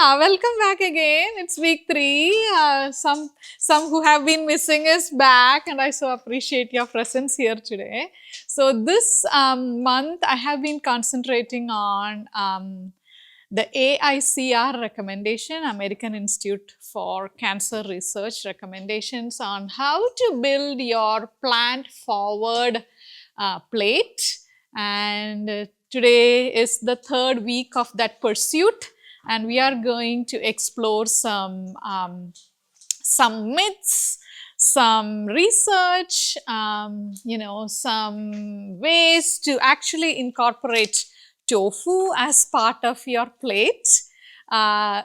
Welcome back again. It's week 3. Some who have been missing is back, and I so appreciate your presence here today. So this month, I have been concentrating on the AICR recommendation, American Institute for Cancer Research recommendations on how to build your plant-forward plate. And today is the third week of that pursuit, and we are going to explore some myths, some research, some ways to actually incorporate tofu as part of your plate. No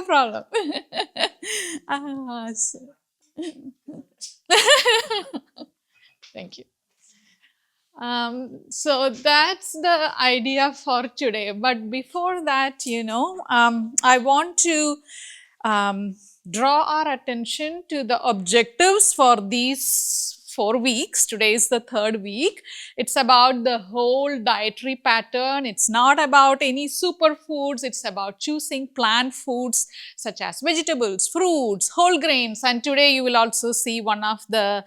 problem. Thank you. So that's the idea for today. But before that, I want to draw our attention to the objectives for these 4 weeks. Today is the third week. It's about the whole dietary pattern. It's not about any superfoods. It's about choosing plant foods such as vegetables, fruits, whole grains. And today you will also see one of the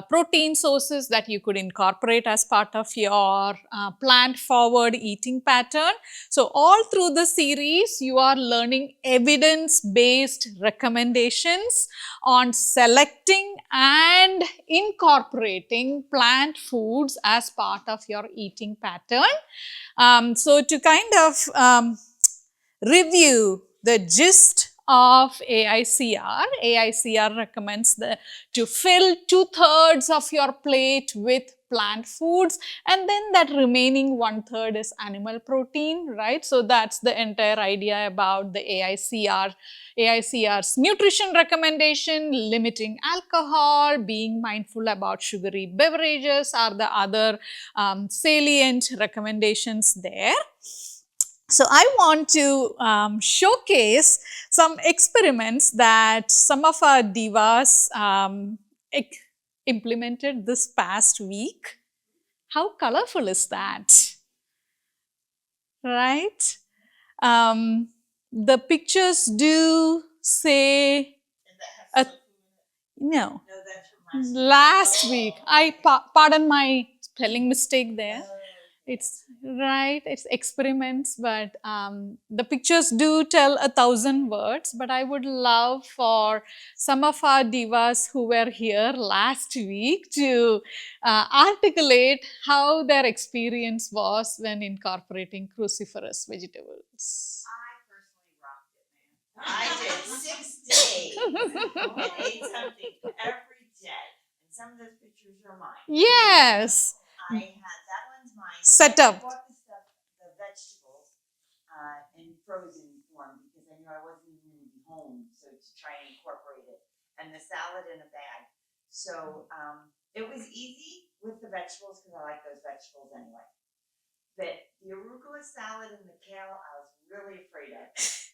protein sources that you could incorporate as part of your plant forward eating pattern. So all through the series, you are learning evidence-based recommendations on selecting and incorporating plant foods as part of your eating pattern. So to kind of review the gist of AICR, AICR recommends to fill 2/3 of your plate with plant foods, and then that remaining 1/3 is animal protein, right? So that's the entire idea about the AICR's nutrition recommendation. Limiting alcohol, being mindful about sugary beverages are the other salient recommendations there. So I want to showcase some experiments that some of our divas implemented this past week. How colorful is that? Right? The pictures do say, no, last week. I pardon my spelling mistake there. It's right, it's experiments, but the pictures do tell 1,000 words. But I would love for some of our divas who were here last week to articulate how their experience was when incorporating cruciferous vegetables. I did 6 days and ate something every day. And some of those pictures are mine. Yes. That one's mine. Setup. I bought the vegetables in frozen form because I knew I wasn't even going to be home, so to try and incorporate it. And the salad in a bag. So it was easy with the vegetables because I like those vegetables anyway. But the arugula salad and the kale, I was really afraid of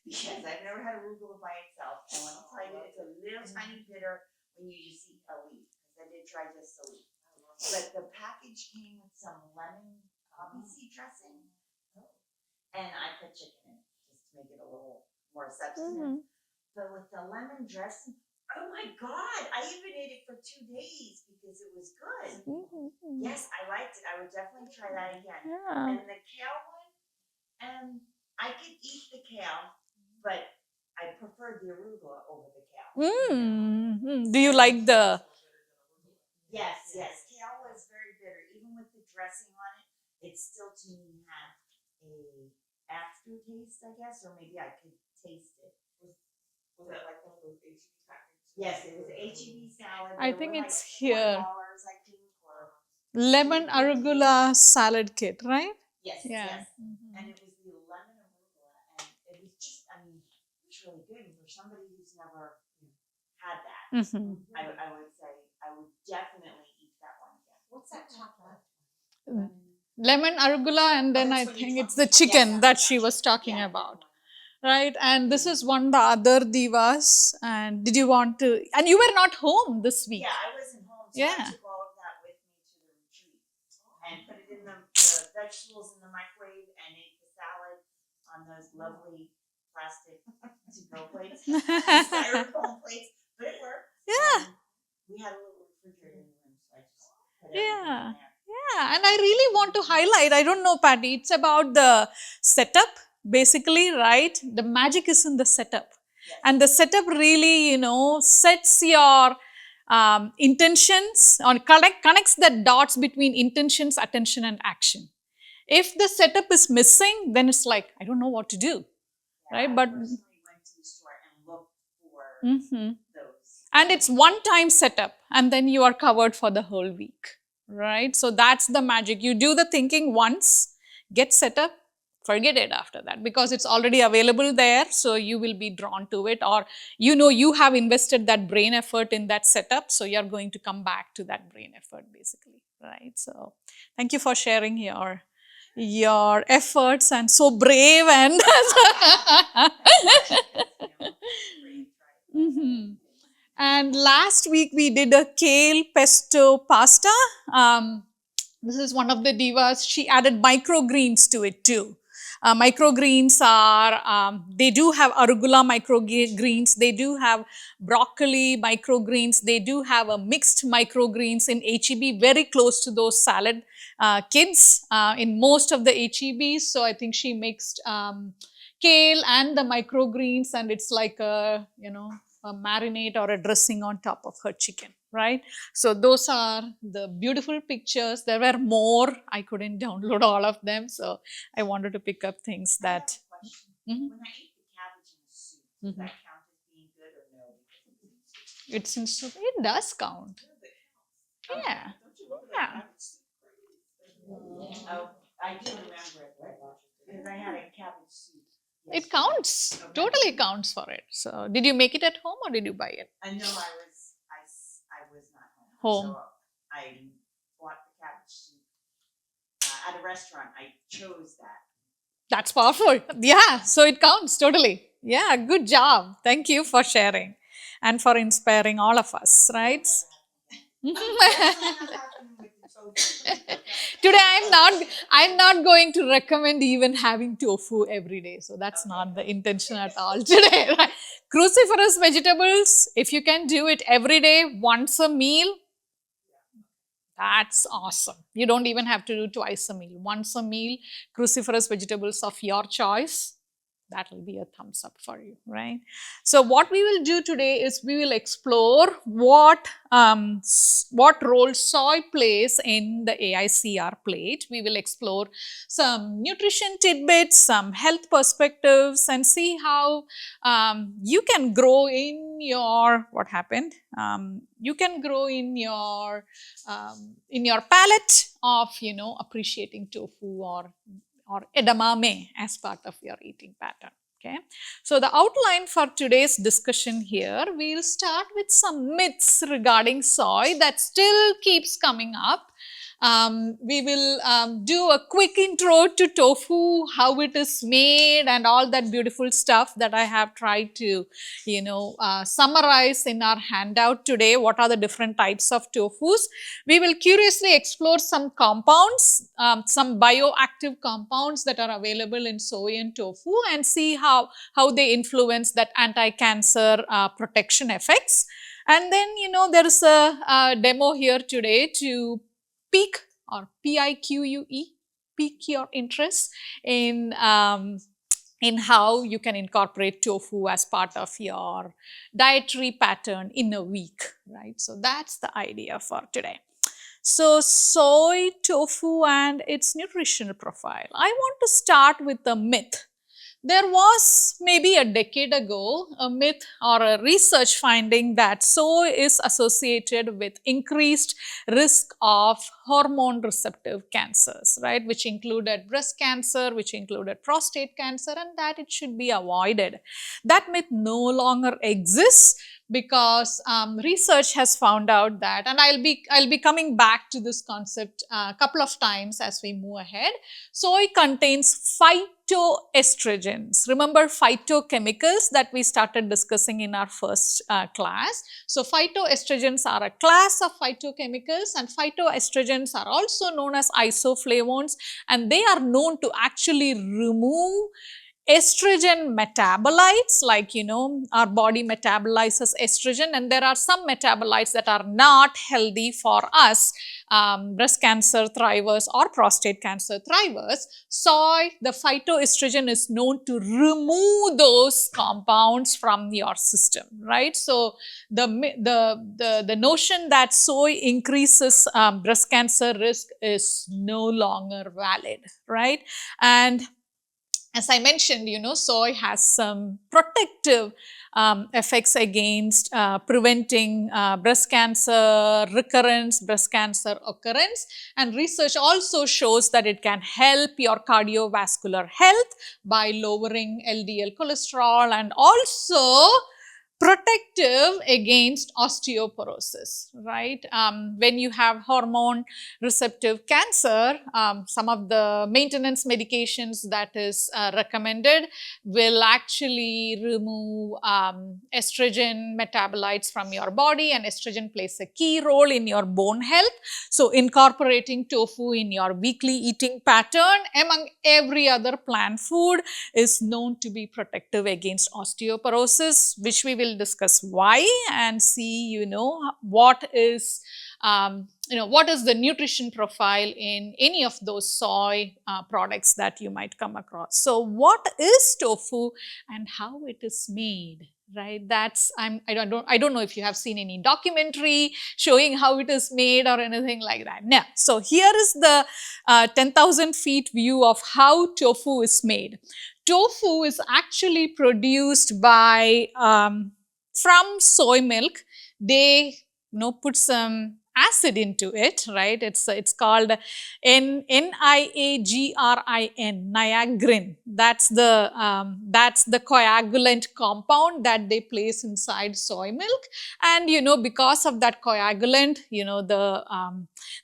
because I've never had arugula by itself. And when I tell you, it's a little tiny bitter when you just eat a leaf. Because I did try just a leaf. But the package came with some lemon poppy seed dressing. And I put chicken in it just to make it a little more substantive. But with the lemon dressing, oh my God, I even ate it for 2 days because it was good. Yes, I liked it. I would definitely try that again. Yeah. And the kale one, I could eat the kale, but I preferred the arugula over the kale. Do you like the... Yes. Kale was very bitter. Even with the dressing on it, it still to me had a aftertaste, I guess, or maybe I could taste it. Was that like one of those HEB packages? Yes, it was HEB salad. I think it's here. $4, I think, or Lemon arugula salad kit, right? yes. And it was the lemon arugula, and it was just, it was really good for somebody who's never had that. I would say I would definitely eat that one again. What's that chocolate? Lemon arugula, and then I think it's the chicken that she was talking about. Right, and this is one the other divas. And did you want to? And you were not home this week. Yeah, I wasn't home, so I took all of that with me to the retreat and put it in the vegetables in the microwave and ate the salad on those lovely plastic to-go plates, styrofoam plates, but it worked. Yeah. And we had a little refrigerator in the room, so I just put everything Yeah. in there. Yeah, and I really want to highlight, I don't know, Patty, it's about the setup, basically, right? The magic is in the setup. Yes. And the setup really, sets your intentions, or connects the dots between intentions, attention, and action. If the setup is missing, then it's like, I don't know what to do, right? I But personally went to the store and looked for Mhm. those. And it's one time setup, and then you are covered for the whole week, right? So that's the magic. You do the thinking once, get set up, forget it after that, because it's already available there, so you will be drawn to it, or you have invested that brain effort in that setup, so you're going to come back to that brain effort, basically, right? So thank you for sharing your efforts, and so brave and Mhm. And last week we did a kale pesto pasta. This is one of the divas. She added microgreens to it too. Microgreens are, they do have arugula microgreens, they do have broccoli microgreens, they do have a mixed microgreens in HEB, very close to those salad kits in most of the HEBs. So I think she mixed kale and the microgreens, and it's like a marinade or a dressing on top of her chicken, right? So those are the beautiful pictures. There were more. I couldn't download all of them, so I wanted to pick up things I have that. a question. Mhm. When I ate the cabbage in the soup, does Mhm. that count as being good or no? It's in soup. It does count. Yeah. Yeah. Oh, I do remember it because I had a cabbage soup. It yesterday. counts. Okay. Totally counts for it. So did you make it at home or did you buy it? I know I was not home. Home. So I bought the cabbage soup at a restaurant. I chose that. That's powerful. Yeah, so it counts totally. Yeah, good job. Thank you for sharing and for inspiring all of us, right? Today I'm not going to recommend even having tofu every day. So that's not the intention at all today. Right? Cruciferous vegetables, if you can do it every day, once a meal, that's awesome. You don't even have to do twice a meal. Once a meal, cruciferous vegetables of your choice, that will be a thumbs up for you, right? So what we will do today is we will explore what role soy plays in the AICR plate. We will explore some nutrition tidbits, some health perspectives, and see how you can grow in your, what happened? You can grow in your palate of, appreciating tofu or edamame as part of your eating pattern. Okay, so the outline for today's discussion here, we'll start with some myths regarding soy that still keeps coming up. We will do a quick intro to tofu, how it is made, and all that beautiful stuff that I have tried to, summarize in our handout today. What are the different types of tofus? We will curiously explore some compounds, some bioactive compounds that are available in soy and tofu, and see how they influence that anti-cancer protection effects. And then, there is a demo here today to pique or PIQUE, pique your interest in how you can incorporate tofu as part of your dietary pattern in a week, right? So that's the idea for today. So soy, tofu and its nutritional profile. I want to start with a myth. There was maybe a decade ago a myth or a research finding that soy is associated with increased risk of hormone receptive cancers, right? Which included breast cancer, which included prostate cancer, and that it should be avoided. That myth no longer exists because research has found out that, and I'll be coming back to this concept a couple of times as we move ahead. Soy contains phytoestrogens. Remember phytochemicals that we started discussing in our first class. So phytoestrogens are a class of phytochemicals, and phytoestrogens are also known as isoflavones, and they are known to actually remove estrogen metabolites, like, our body metabolizes estrogen, and there are some metabolites that are not healthy for us, breast cancer thrivers or prostate cancer thrivers. Soy, the phytoestrogen, is known to remove those compounds from your system, right? So the notion that soy increases breast cancer risk is no longer valid, right? And as I mentioned, soy has some protective effects against preventing breast cancer recurrence, breast cancer occurrence. And research also shows that it can help your cardiovascular health by lowering LDL cholesterol, and also protective against osteoporosis, right? When you have hormone receptive cancer, some of the maintenance medications that is recommended will actually remove estrogen metabolites from your body, and estrogen plays a key role in your bone health. So incorporating tofu in your weekly eating pattern among every other plant food is known to be protective against osteoporosis, which we will discuss why and see, what is what is the nutrition profile in any of those soy products that you might come across. So what is tofu and how it is made? Right, I don't know if you have seen any documentary showing how it is made or anything like that. Now, so here is the 10,000 feet view of how tofu is made. Tofu is actually produced by from soy milk. They put some acid into it, right? It's called NIAGRIN, niagrin. That's the coagulant compound that they place inside soy milk, and because of that coagulant,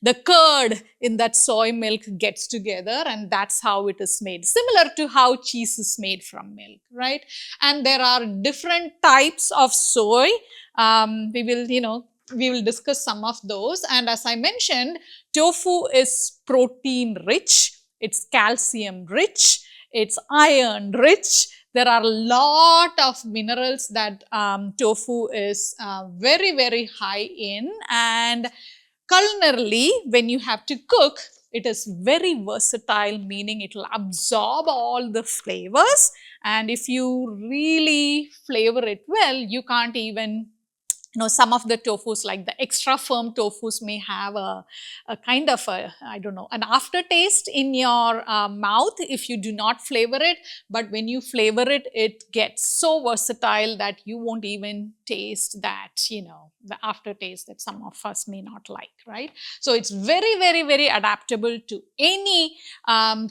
the curd in that soy milk gets together, and that's how it is made. Similar to how cheese is made from milk, right? And there are different types of soy. We will discuss some of those. And as I mentioned, tofu is protein rich, it's calcium rich, it's iron rich. There are a lot of minerals that tofu is very, very high in. And culinarily, when you have to cook, it is very versatile, meaning it will absorb all the flavors. And if you really flavor it well, you can't even some of the tofus, like the extra firm tofus, may have a kind of an aftertaste in your mouth if you do not flavor it. But when you flavor it, it gets so versatile that you won't even taste that, the aftertaste that some of us may not like, right? So it's very, very, very adaptable to any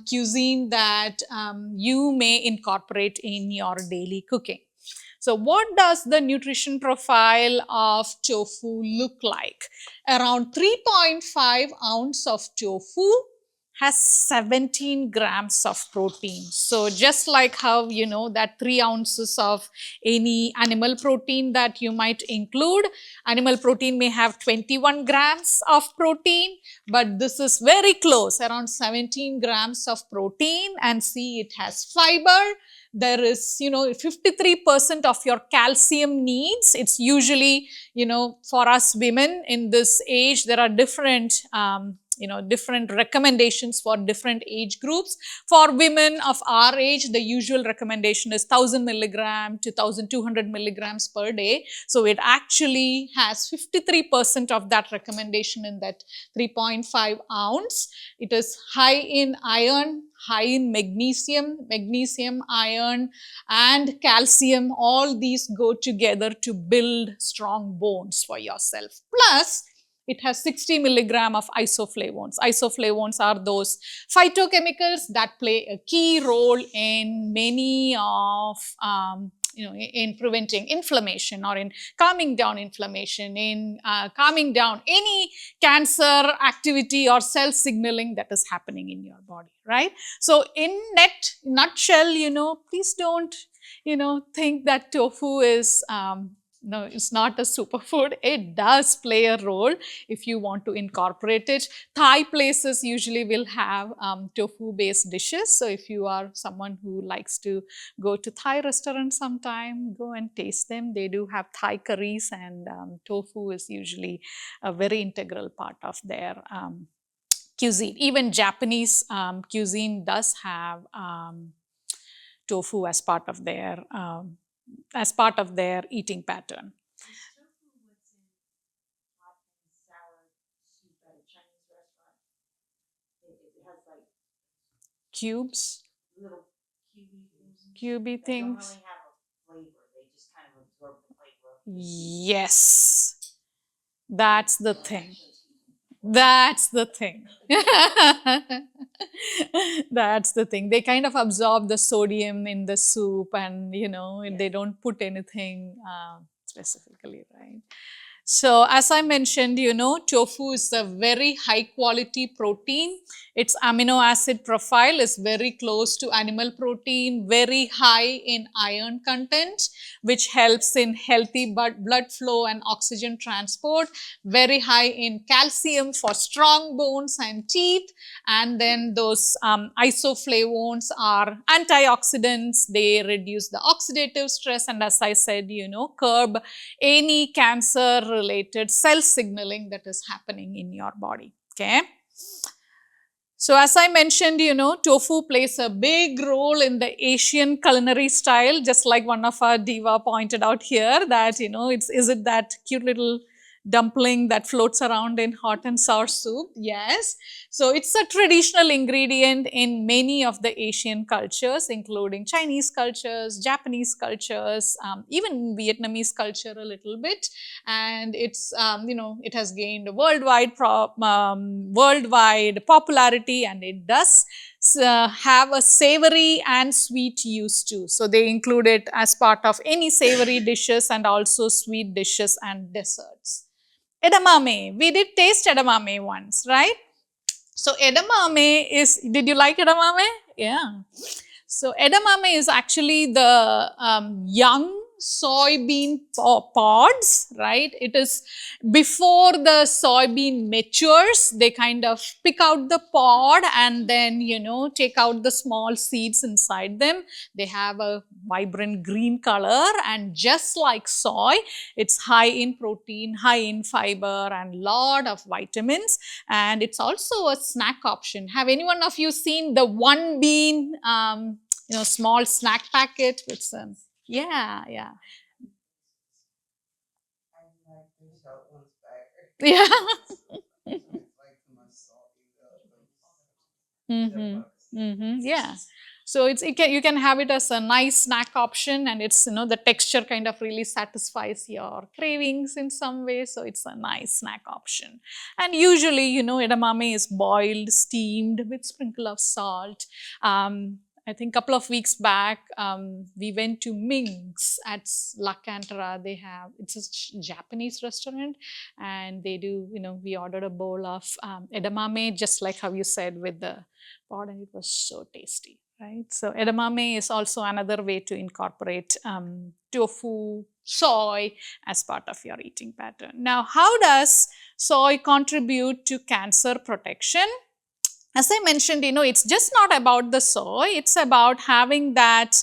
cuisine that you may incorporate in your daily cooking. So what does the nutrition profile of tofu look like? Around 3.5 ounce of tofu has 17 grams of protein. So just like how that 3 ounces of any animal protein that you might include, animal protein may have 21 grams of protein, but this is very close, around 17 grams of protein. And see, it has fiber. There is 53% of your calcium needs. It's usually for us women in this age, there are different different recommendations for different age groups. For women of our age, the usual recommendation is 1000 milligram to 1200 milligrams per day. So it actually has 53% of that recommendation in that 3.5 ounce. It is high in iron, high in magnesium, iron and calcium. All these go together to build strong bones for yourself. Plus, it has 60 milligram of isoflavones. Isoflavones are those phytochemicals that play a key role in many of in preventing inflammation, or in calming down inflammation, in calming down any cancer activity or cell signaling that is happening in your body, right? So in nutshell, please don't think that tofu is no, it's not a superfood. It does play a role if you want to incorporate it. Thai places usually will have tofu-based dishes. So if you are someone who likes to go to Thai restaurants sometime, go and taste them. They do have Thai curries, and tofu is usually a very integral part of their cuisine. Even Japanese cuisine does have tofu as part of their eating pattern. Is tofu what's in hot and sour soup at a Chinese restaurant? It has like Cubes, little cubey things cubey that don't things. really have a flavor. They just kind of absorb the flavor of the soup. Yes, that's the thing. Actually, That's the thing. That's the thing. They kind of absorb the sodium in the soup, and they don't put anything specifically, right? So, as I mentioned, tofu is a very high quality protein. Its amino acid profile is very close to animal protein, very high in iron content, which helps in healthy blood flow and oxygen transport, very high in calcium for strong bones and teeth. And then those isoflavones are antioxidants. They reduce the oxidative stress, and as I said, curb any cancer related cell signaling that is happening in your body. Okay. So as I mentioned, tofu plays a big role in the Asian culinary style, just like one of our diva pointed out here that, is it that cute little dumpling that floats around in hot and sour soup? Yes. So it's a traditional ingredient in many of the Asian cultures, including Chinese cultures, Japanese cultures, even Vietnamese culture a little bit. And it's, it has gained worldwide popularity, and it does have a savory and sweet use too. So they include it as part of any savory dishes and also sweet dishes and desserts. Edamame. We did taste edamame once, right? So edamame is, did you like edamame? Yeah. So edamame is actually the young soybean pods, right? It is before the soybean matures, they kind of pick out the pod and then, take out the small seeds inside them. They have a vibrant green color, and just like soy, it's high in protein, high in fiber, and lot of vitamins. And it's also a snack option. Have any one of you seen the one bean small snack packet with some? Yeah. I like the short ones better. Yeah. It's like the most salty Yeah. So you can have it as a nice snack option, and it's the texture kind of really satisfies your cravings in some way. So it's a nice snack option. And usually, edamame is boiled, steamed with sprinkle of salt. I think a couple of weeks back, we went to Ming's at La Cantera. It's a Japanese restaurant, and they do, we ordered a bowl of edamame, just like how you said with the pod, and it was so tasty, right? So edamame is also another way to incorporate tofu, soy as part of your eating pattern. Now, how does soy contribute to cancer protection? As I mentioned, it's just not about the soy, it's about having that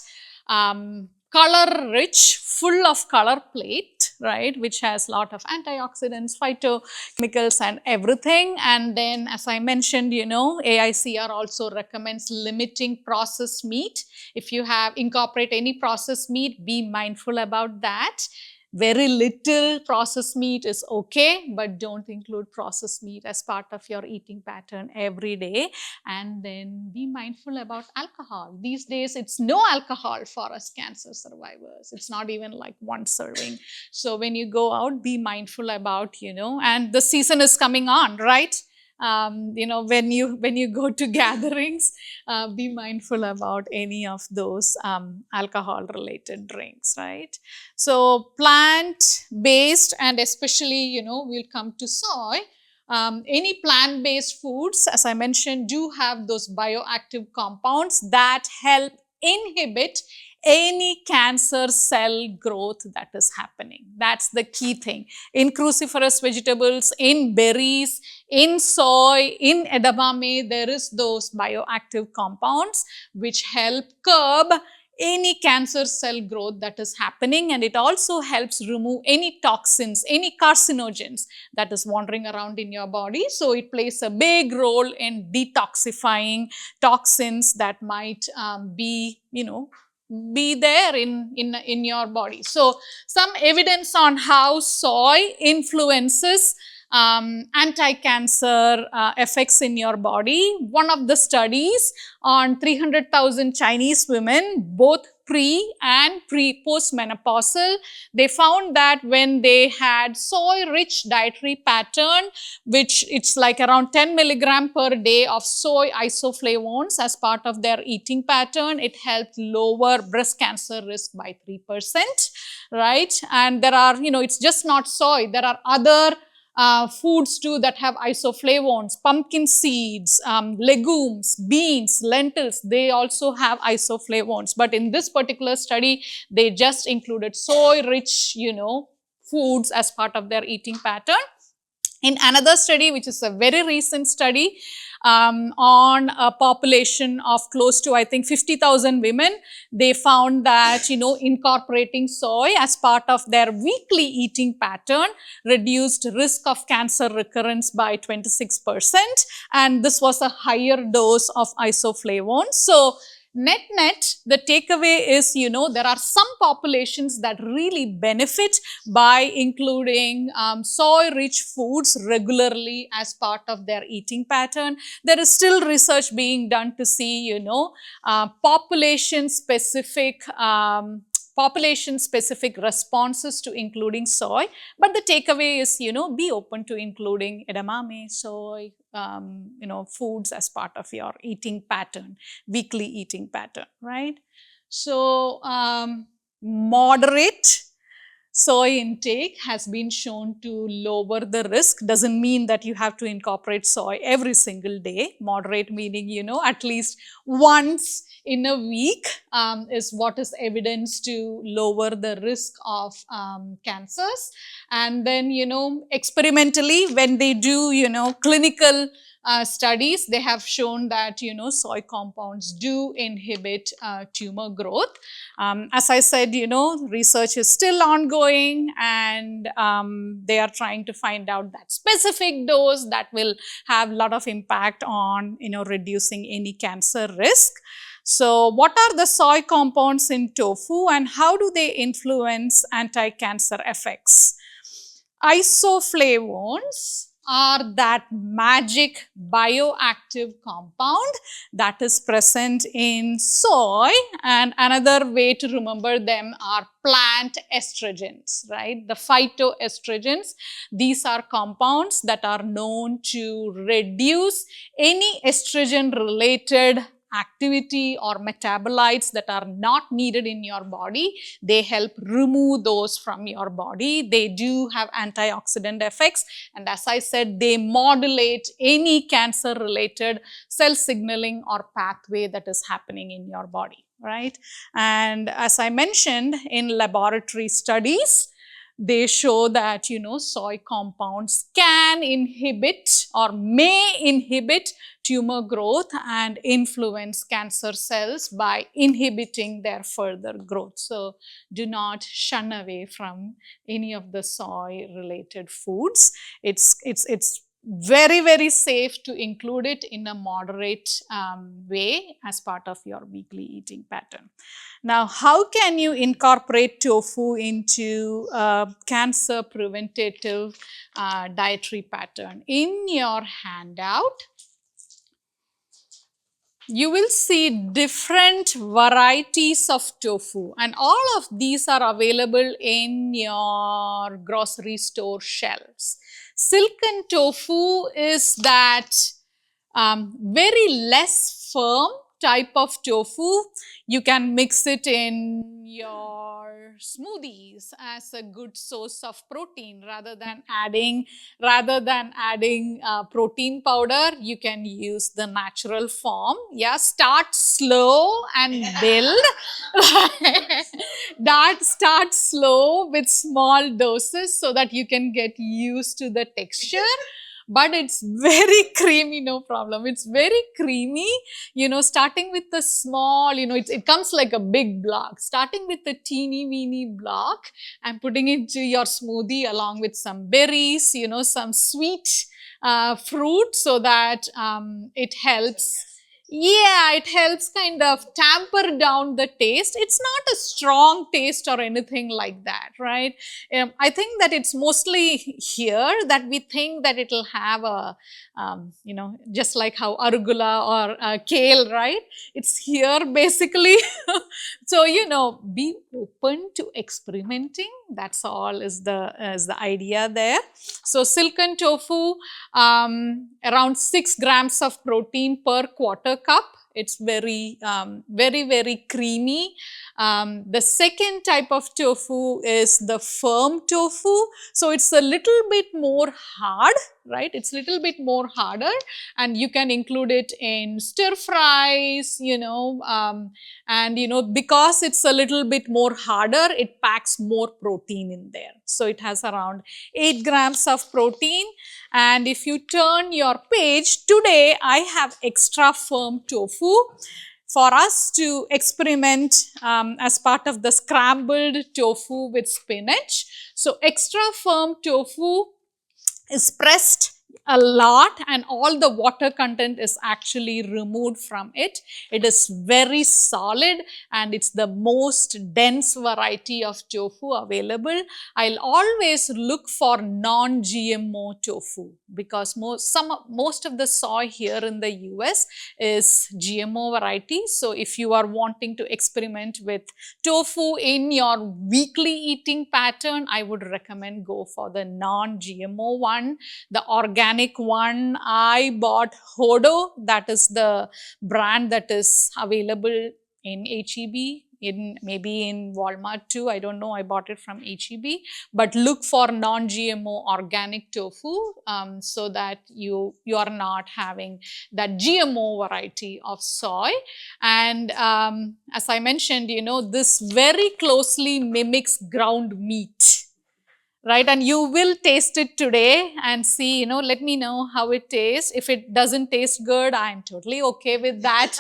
color rich, full of color plate, right, which has a lot of antioxidants, phytochemicals and everything. And then as I mentioned, AICR also recommends limiting processed meat. If you incorporate any processed meat, be mindful about that. Very little processed meat is okay, but don't include processed meat as part of your eating pattern every day. And then be mindful about alcohol. These days, it's no alcohol for us cancer survivors. It's not even like one serving. So when you go out, be mindful about, and the season is coming on, right? When you go to gatherings, be mindful about any of those alcohol related drinks, right? So plant based, and especially, we'll come to soy. Any plant-based foods, as I mentioned, do have those bioactive compounds that help inhibit any cancer cell growth that is happening. That's the key thing. In cruciferous vegetables, in berries, in soy, in edamame, there is those bioactive compounds which help curb any cancer cell growth that is happening, and it also helps remove any toxins, any carcinogens that is wandering around in your body. So it plays a big role in detoxifying toxins that might be, be there in your body. So some evidence on how soy influences anti-cancer effects in your body. One of the studies on 300,000 Chinese women, both post-menopausal, they found that when they had soy-rich dietary pattern, which it's like around 10 milligram per day of soy isoflavones as part of their eating pattern, it helped lower breast cancer risk by 3%, right? And there are, it's just not soy, there are other foods too that have isoflavones, pumpkin seeds, legumes, beans, lentils, they also have isoflavones. But in this particular study, they just included soy-rich, foods as part of their eating pattern. In another study, which is a very recent study, on a population of close to, I think, 50,000 women, they found that, incorporating soy as part of their weekly eating pattern reduced risk of cancer recurrence by 26%. And this was a higher dose of isoflavones. So, net, the takeaway is, there are some populations that really benefit by including soy-rich foods regularly as part of their eating pattern. There is still research being done to see, population-specific responses to including soy. But the takeaway is, be open to including edamame, soy, foods as part of your eating pattern, weekly eating pattern, right? So, moderate soy intake has been shown to lower the risk. Doesn't mean that you have to incorporate soy every single day. Moderate meaning, at least once in a week is what is evidence to lower the risk of cancers. And then, experimentally, when they do, clinical studies, they have shown that, soy compounds do inhibit tumor growth. As I said, research is still ongoing, and they are trying to find out that specific dose that will have a lot of impact on, reducing any cancer risk. So, what are the soy compounds in tofu and how do they influence anti-cancer effects? Isoflavones are that magic bioactive compound that is present in soy, and another way to remember them are plant estrogens, right? The phytoestrogens, these are compounds that are known to reduce any estrogen related activity or metabolites that are not needed in your body. They help remove those from your body. They do have antioxidant effects, and as I said, they modulate any cancer related cell signaling or pathway that is happening in your body, right? And as I mentioned, in laboratory studies, they show that, soy compounds can inhibit or may inhibit tumor growth and influence cancer cells by inhibiting their further growth. So, do not shun away from any of the soy related foods. It's very, very safe to include it in a moderate way as part of your weekly eating pattern. Now, how can you incorporate tofu into cancer preventative dietary pattern? In your handout, you will see different varieties of tofu, and all of these are available in your grocery store shelves. Silken tofu is that very less firm type of tofu, you can mix it in your smoothies as a good source of protein. Rather than adding protein powder, you can use the natural form. Yeah, start slow and build. Start slow with small doses so that you can get used to the texture. But it's very creamy, no problem. It's very creamy, starting with the small, it comes like a big block. Starting with the teeny weeny block and putting it to your smoothie along with some berries, some sweet fruit, so that it helps. Yeah, it helps kind of tamper down the taste. It's not a strong taste or anything like that, right? I think that it's mostly here that we think that it'll have a, just like how arugula or kale, right? It's here basically. So, be open to experimenting. That's all is the idea there. So, silken tofu, around 6 grams of protein per quarter cup. It's very, very creamy. The second type of tofu is the firm tofu. So, it's a little bit more hard, right? It's a little bit more harder, and you can include it in stir fries, and because it's a little bit more harder, it packs more protein in there. So, it has around 8 grams of protein. And if you turn your page, today I have extra firm tofu for us to experiment as part of the scrambled tofu with spinach. So, extra firm tofu is pressed a lot and all the water content is actually removed from it. It is very solid and it's the most dense variety of tofu available. I'll always look for non-GMO tofu because most of the soy here in the US is GMO variety. So if you are wanting to experiment with tofu in your weekly eating pattern, I would recommend go for the non-GMO one. The organic one, I bought Hodo. That is the brand that is available in HEB, maybe in Walmart too. I don't know. I bought it from HEB. But look for non-GMO organic tofu so that you are not having that GMO variety of soy. And as I mentioned, this very closely mimics ground meat. Right, and you will taste it today and see, let me know how it tastes. If it doesn't taste good, I'm totally okay with that.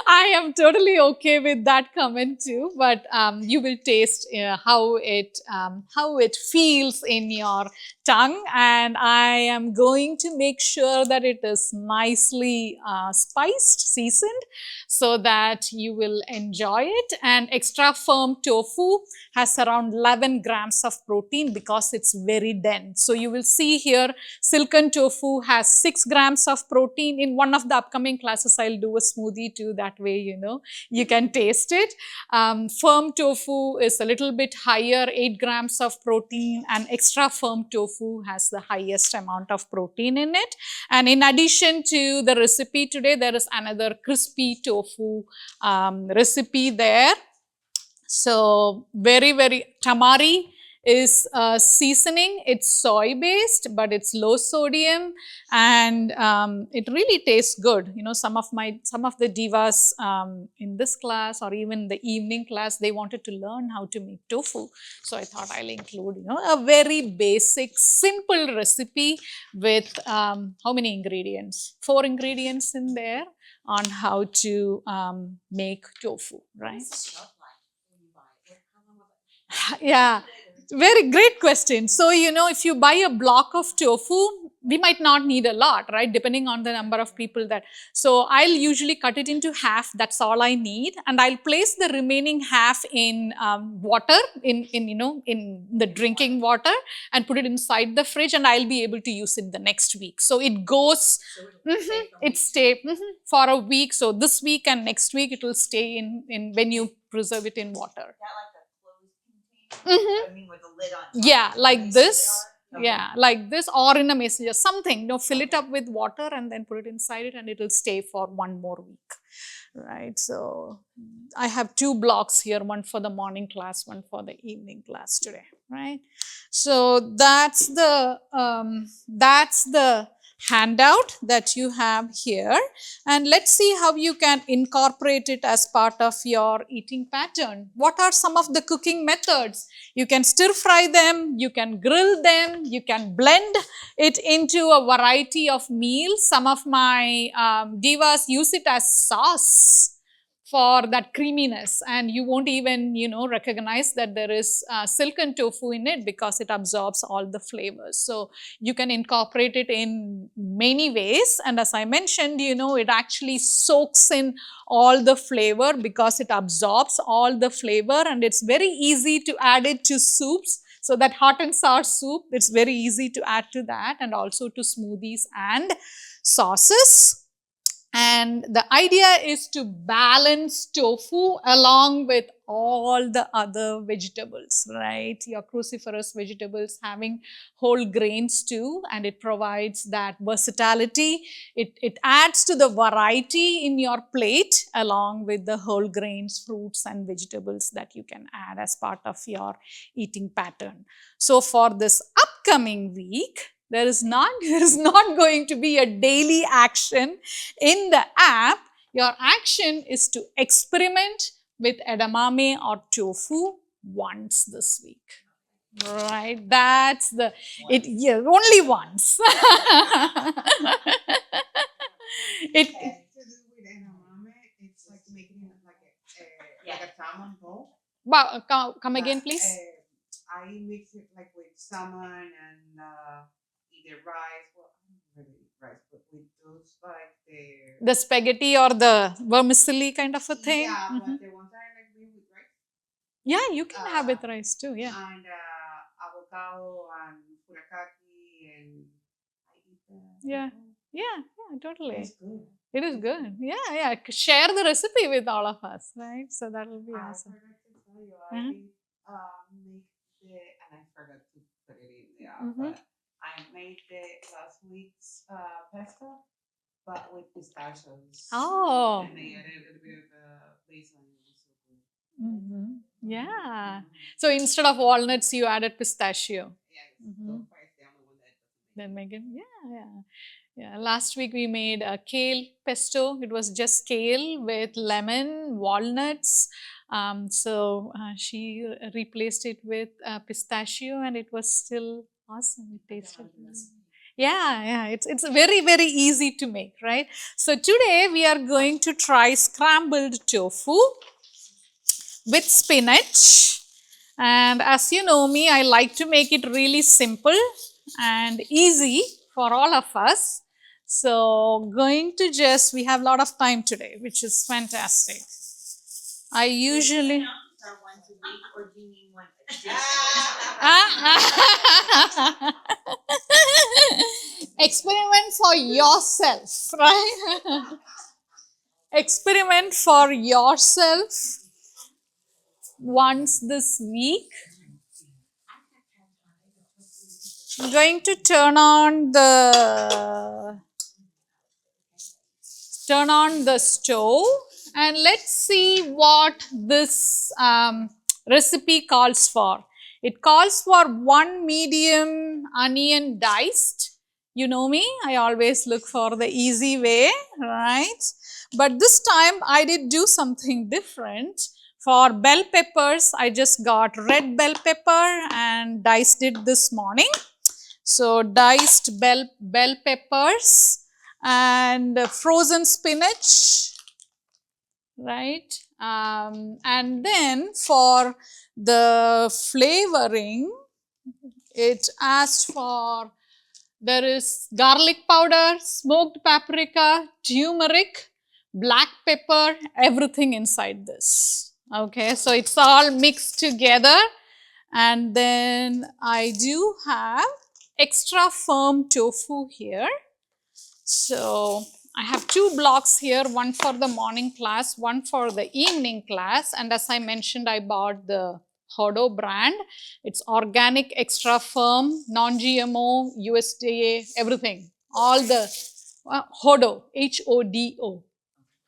I am totally okay with that comment too, but you will taste how it feels in your tongue, and I am going to make sure that it is nicely spiced, seasoned, so that you will enjoy it. And extra firm tofu has around 11 grams of protein because it's very dense. So you will see here, silken tofu has 6 grams of protein. In one of the upcoming classes, I'll do a smoothie too. That way, you can taste it. Firm tofu is a little bit higher, 8 grams of protein, and extra firm tofu has the highest amount of protein in it. And in addition to the recipe today, there is another crispy tofu recipe there. So, very, very tamari is seasoning. It's soy based, but it's low sodium, and it really tastes good. Some of the divas in this class or even the evening class, they wanted to learn how to make tofu. So I thought I'll include a very basic, simple recipe with how many ingredients? 4 ingredients in there on how to make tofu, right? Yeah, very great question. So, if you buy a block of tofu, we might not need a lot, right? Depending on the number of people that. So, I'll usually cut it into half. That's all I need. And I'll place the remaining half in water, in the drinking water, and put it inside the fridge, and I'll be able to use it the next week. So, it goes, it stays for a week. So, this week and next week, it will stay in when you preserve it in water. I mean, with a lid on top. Yeah, like this. Okay. Yeah, like this or in a messenger, something, fill it up with water and then put it inside it and it will stay for 1 more week, right? So I have 2 blocks here, one for the morning class, one for the evening class today, right? So that's the handout that you have here, and let's see how you can incorporate it as part of your eating pattern. What are some of the cooking methods? You can stir fry them, you can grill them, you can blend it into a variety of meals. Some of my divas use it as sauce for that creaminess, and you won't even recognize that there is silken tofu in it because it absorbs all the flavors. So you can incorporate it in many ways, and as I mentioned, it actually soaks in all the flavor because it absorbs all the flavor, and it's very easy to add it to soups. So that hot and sour soup, it's very easy to add to that, and also to smoothies and sauces. And the idea is to balance tofu along with all the other vegetables, right? Your cruciferous vegetables having whole grains too, and it provides that versatility. It adds to the variety in your plate along with the whole grains, fruits and vegetables that you can add as part of your eating pattern. So for this upcoming week, there is not going to be a daily action in the app. Your action is to experiment with edamame or tofu once this week. Right? That's the only once. It To do with edamame, it's like making it like a salmon bowl. come again, please. I mix it like with salmon and either rice. Well, I don't really eat rice, but with those like The spaghetti or the vermicelli kind of a thing. Yeah, but the ones that I like made with rice. Yeah, you can have with rice too. Yeah. And avocado and furikake and I eat that. Yeah. Yeah, totally. It's good. It is good. Yeah. Share the recipe with all of us, right? So that will be awesome. I forgot to tell you, I did make and I forgot to put it in there, but I made the last week's pesto, but with pistachios. Oh. And I added a little bit of basil and it was so good. Yeah. So instead of walnuts, you added pistachio. Yeah, so far it's the only one that doesn't Then Megan, yeah. Last week we made a kale pesto. It was just kale with lemon, walnuts. So she replaced it with pistachio, and it was still awesome. It tasted good. Yeah. It's very, very easy to make, right? So today we are going to try scrambled tofu with spinach. And as you know me, I like to make it really simple and easy for all of us. So we have a lot of time today, which is fantastic. I usually... Once a week, or do you mean one Experiment for yourself, right? Experiment for yourself once this week. I'm going to turn on the stove, and let's see what this recipe calls for. It calls for 1 medium onion diced. You know me, I always look for the easy way, right? But this time I did do something different. For bell peppers, I just got red bell pepper and diced it this morning. So diced bell peppers and frozen spinach, right? And then for the flavoring, it asked for, there is garlic powder, smoked paprika, turmeric, black pepper, everything inside this. Okay, so it's all mixed together. And then I do have extra firm tofu here. So I have 2 blocks here, one for the morning class, one for the evening class. And as I mentioned, I bought the Hodo brand. It's organic, extra firm, non-GMO, USDA, everything. All the Hodo, Hodo,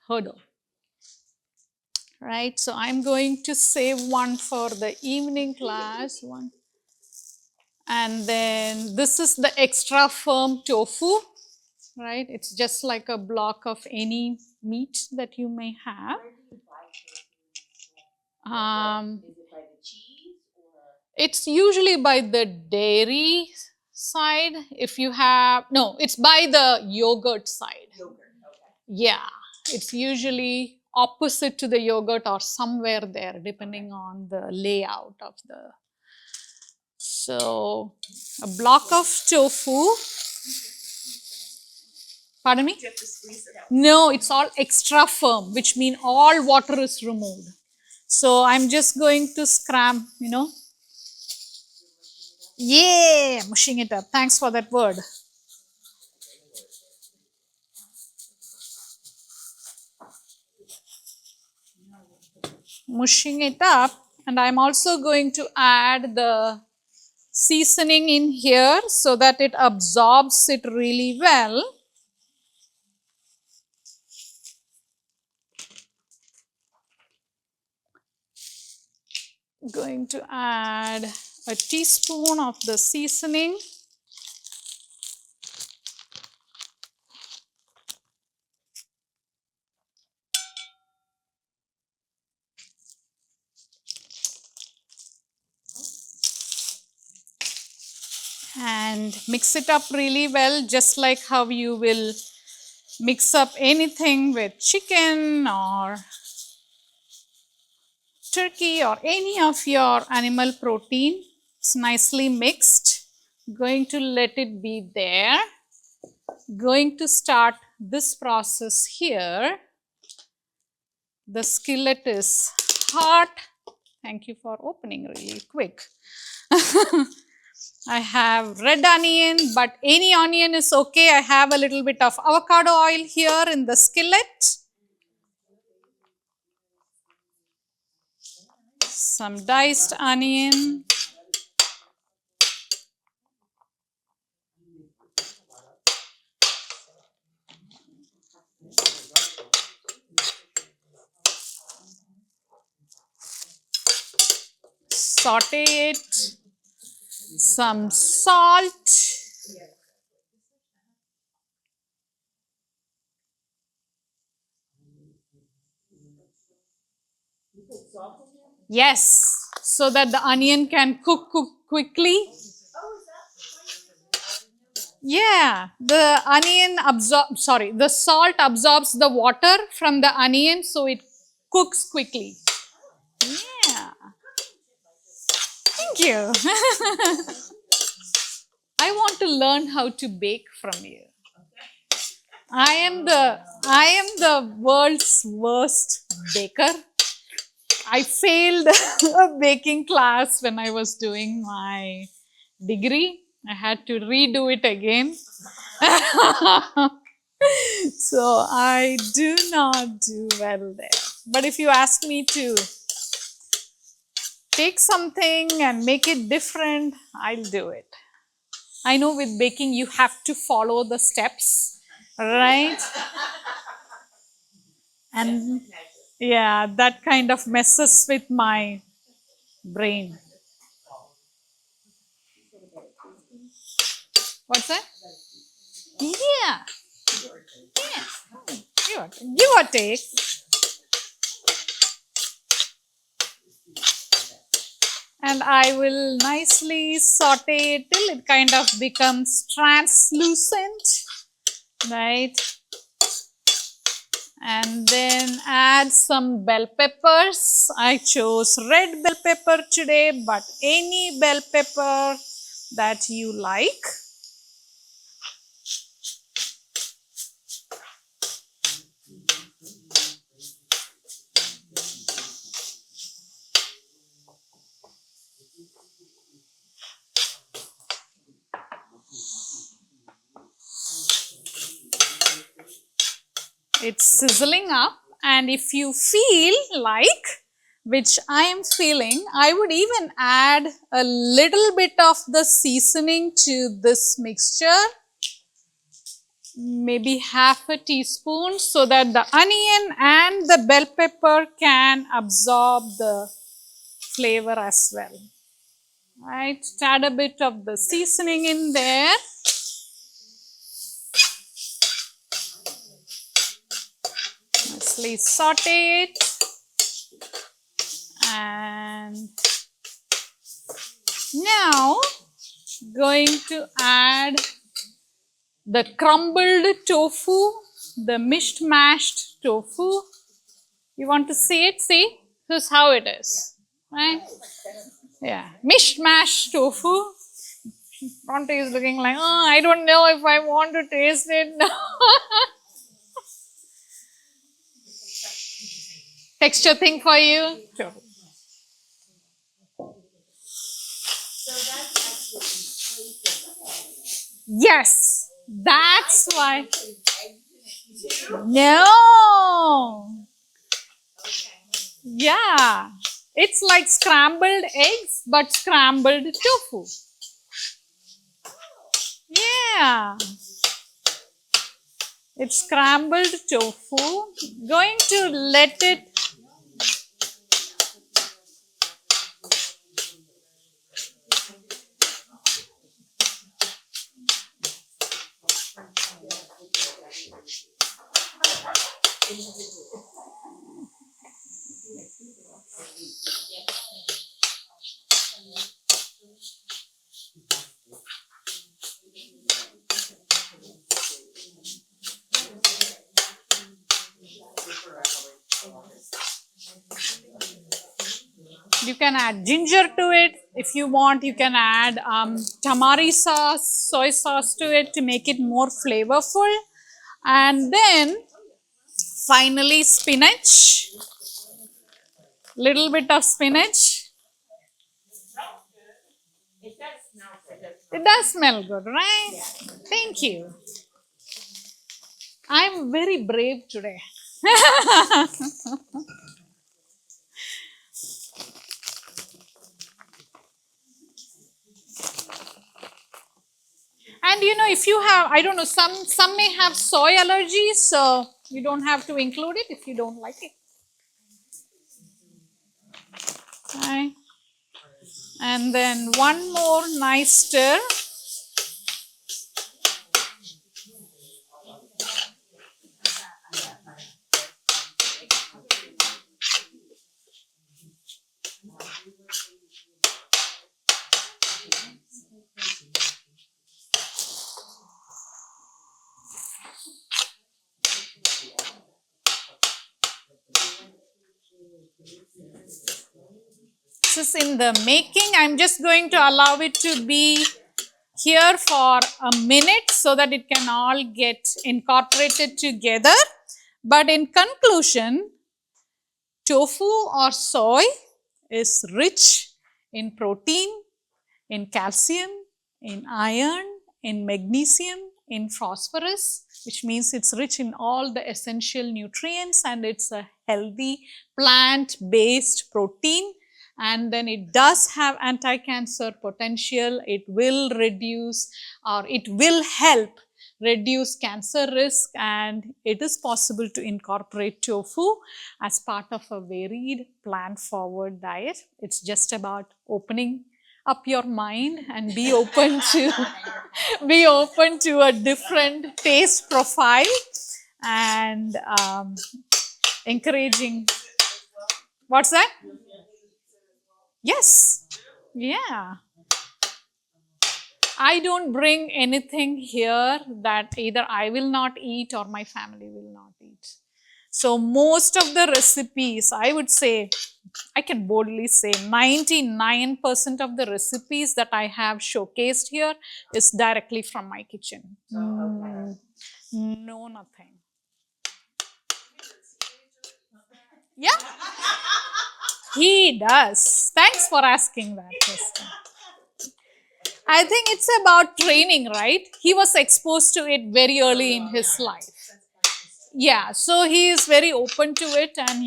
Hodo. Right, so I'm going to save one for the evening class. One. And then this is the extra firm tofu, right? It's just like a block of any meat that you may have. Where do you buy tofu in the store? Is it by the cheese or? It's usually by the dairy side. If you have, no, it's by the yogurt side. Yogurt, okay. Yeah, it's usually opposite to the yogurt or somewhere there, depending on the layout of the. So, a block of tofu. Pardon me? You have to squeeze it out. No, it's all extra firm, which means all water is removed. So, I'm just going to scram, Yeah, mushing it up. Thanks for that word. Mushing it up, and I'm also going to add the seasoning in here so that it absorbs it really well. Going to add a teaspoon of the seasoning. And mix it up really well, just like how you will mix up anything with chicken or turkey or any of your animal protein. It's nicely mixed. Going to let it be there. Going to start this process here. The skillet is hot. Thank you for opening really quick. I have red onion, but any onion is okay. I have a little bit of avocado oil here in the skillet. Some diced onion. Saute it. Some salt. Yes, so that the onion can cook quickly. Yeah, the onion the salt absorbs the water from the onion, so it cooks quickly. Yeah. Thank you. I want to learn how to bake from you. I am the world's worst baker. I failed a baking class when I was doing my degree. I had to redo it again. So I do not do well there. But if you ask me to take something and make it different, I'll do it. I know with baking you have to follow the steps, right? And yeah, that kind of messes with my brain. What's that? Yeah. Yeah. Give or take. And I will nicely saute it till it kind of becomes translucent, right? And then add some bell peppers. I chose red bell pepper today, but any bell pepper that you like. It's sizzling up, and if you feel like which I am feeling. I would even add a little bit of the seasoning to this mixture, maybe half a teaspoon, so that the onion and the bell pepper can absorb the flavor as well. Right, add a bit of the seasoning in there. Nicely saute it. And now going to add the crumbled tofu, the mashed tofu. You want to see it? See? This is how it is. Right? Yeah. Mashed tofu. Bronte is looking like, oh, I don't know if I want to taste it. Texture thing for you? Sure. Yes, that's why. No. Yeah, it's like scrambled eggs, but scrambled tofu. Yeah, it's scrambled tofu. Going to let it you can add ginger to it. If you want, you can add tamari sauce, soy sauce to it to make it more flavorful. And then finally spinach, little bit of spinach. It does smell good, right? Thank you. I'm very brave today. And you know, if you have, I don't know, some may have soy allergies, so you don't have to include it if you don't like it. Right. And then one more nice stir. This is in the making. I'm just going to allow it to be here for a minute so that it can all get incorporated together. But in conclusion, tofu or soy is rich in protein, in calcium, in iron, in magnesium, in phosphorus, which means it's rich in all the essential nutrients, and it's a healthy plant-based protein. And then it does have anti-cancer potential. It will reduce, or it will help reduce cancer risk, and it is possible to incorporate tofu as part of a varied plant-forward diet. It's just about opening up your mind and be open to a different taste profile, and encouraging. What's that? Yes. Yeah. I don't bring anything here that either I will not eat or my family will not eat. So most of the recipes, I would say, I can boldly say 99% of the recipes that I have showcased here is directly from my kitchen. No, nothing. Yeah. He does. Thanks for asking that question. I think it's about training, right? He was exposed to it very early in his life. Yeah, so he is very open to it, and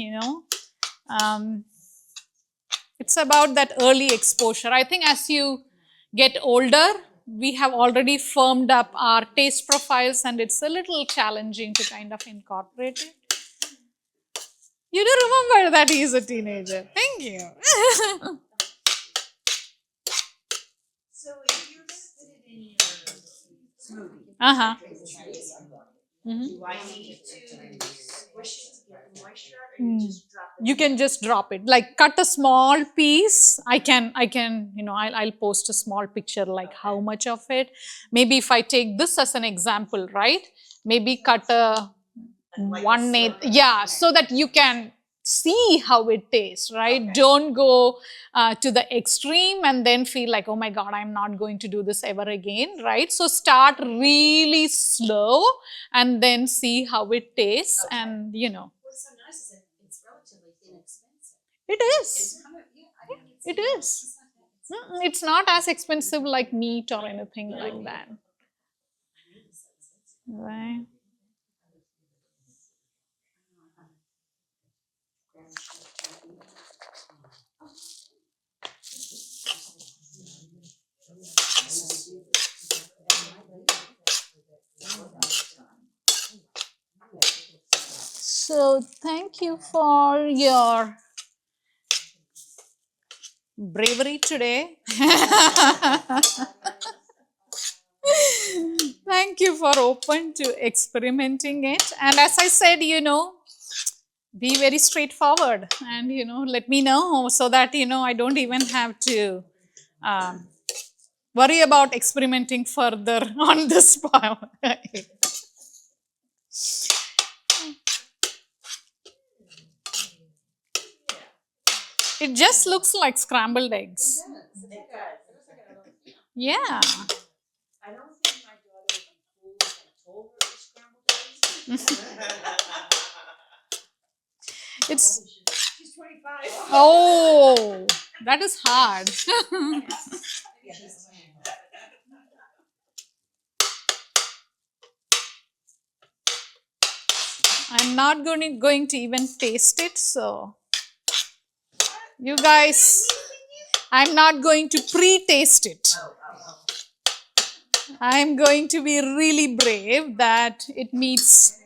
It's about that early exposure. I think as you get older, we have already firmed up our taste profiles and it's a little challenging to kind of incorporate it. You do remember that he is a teenager. Thank you. So if you're gonna put it in your smoothie. Uh-huh. Do I need to squish it to get the moisture out, or you just drop it? You can just drop it, like cut a small piece. I can, I'll post a small picture like how much of it. Maybe if I take this as an example, right? Maybe cut a Like a 1/8, sliver. yeah, Okay. so that you can see how it tastes, right? Okay. Don't go to the extreme and then feel like, oh my God, I'm not going to do this ever again, right? So start really slow and then see how it tastes, Okay. and What's so nice is that it's relatively inexpensive. it is. It's kind of, yeah, I think it's. It is. It's not that It's not as expensive like meat or anything like that, expensive. right? So thank you for your bravery today. Thank you for open to experimenting it. And as I said, be very straightforward and, let me know so that, I don't even have to worry about experimenting further on this point. It just looks like scrambled eggs. It does. Yeah. I don't think my daughter would be fooled if I told her it was scrambled eggs. It's, She's 25. oh, that is hard. I'm not going to even taste it, so you guys, I'm not going to pre-taste it. I'm going to be really brave that it meets.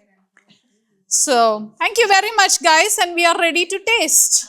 So, thank you very much, guys, and we are ready to taste.